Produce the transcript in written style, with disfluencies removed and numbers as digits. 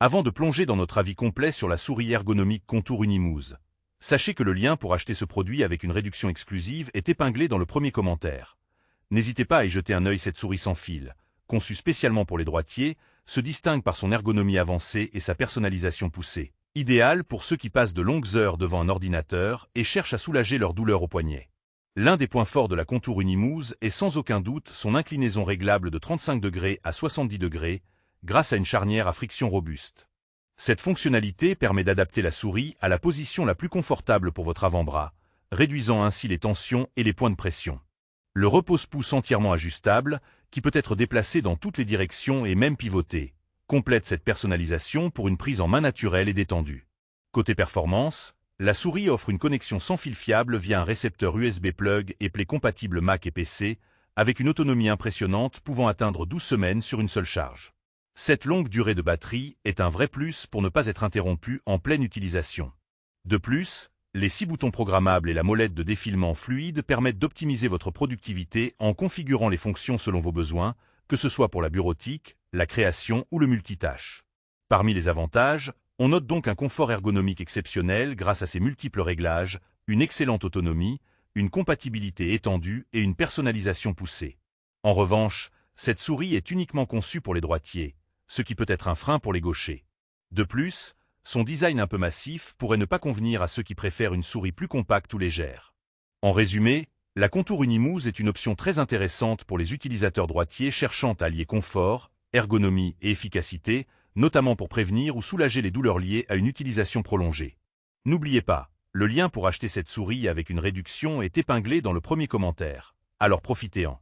Avant de plonger dans notre avis complet sur la souris ergonomique Contour Unimouse, sachez que le lien pour acheter ce produit avec une réduction exclusive est épinglé dans le premier commentaire. N'hésitez pas à y jeter un œil. Cette souris sans fil, conçue spécialement pour les droitiers, se distingue par son ergonomie avancée et sa personnalisation poussée. Idéale pour ceux qui passent de longues heures devant un ordinateur et cherchent à soulager leur douleur au poignet. L'un des points forts de la Contour Unimouse est sans aucun doute son inclinaison réglable de 35 degrés à 70 degrés, grâce à une charnière à friction robuste. Cette fonctionnalité permet d'adapter la souris à la position la plus confortable pour votre avant-bras, réduisant ainsi les tensions et les points de pression. Le repose-pouce entièrement ajustable, qui peut être déplacé dans toutes les directions et même pivoté, complète cette personnalisation pour une prise en main naturelle et détendue. Côté performance, la souris offre une connexion sans fil fiable via un récepteur USB plug et play compatible Mac et PC, avec une autonomie impressionnante pouvant atteindre 12 semaines sur une seule charge. Cette longue durée de batterie est un vrai plus pour ne pas être interrompu en pleine utilisation. De plus, les 6 boutons programmables et la molette de défilement fluide permettent d'optimiser votre productivité en configurant les fonctions selon vos besoins, que ce soit pour la bureautique, la création ou le multitâche. Parmi les avantages, on note donc un confort ergonomique exceptionnel grâce à ses multiples réglages, une excellente autonomie, une compatibilité étendue et une personnalisation poussée. En revanche, cette souris est uniquement conçue pour les droitiers, ce qui peut être un frein pour les gauchers. De plus, son design un peu massif pourrait ne pas convenir à ceux qui préfèrent une souris plus compacte ou légère. En résumé, la Contour Unimouse est une option très intéressante pour les utilisateurs droitiers cherchant à allier confort, ergonomie et efficacité, notamment pour prévenir ou soulager les douleurs liées à une utilisation prolongée. N'oubliez pas, le lien pour acheter cette souris avec une réduction est épinglé dans le premier commentaire, alors profitez-en.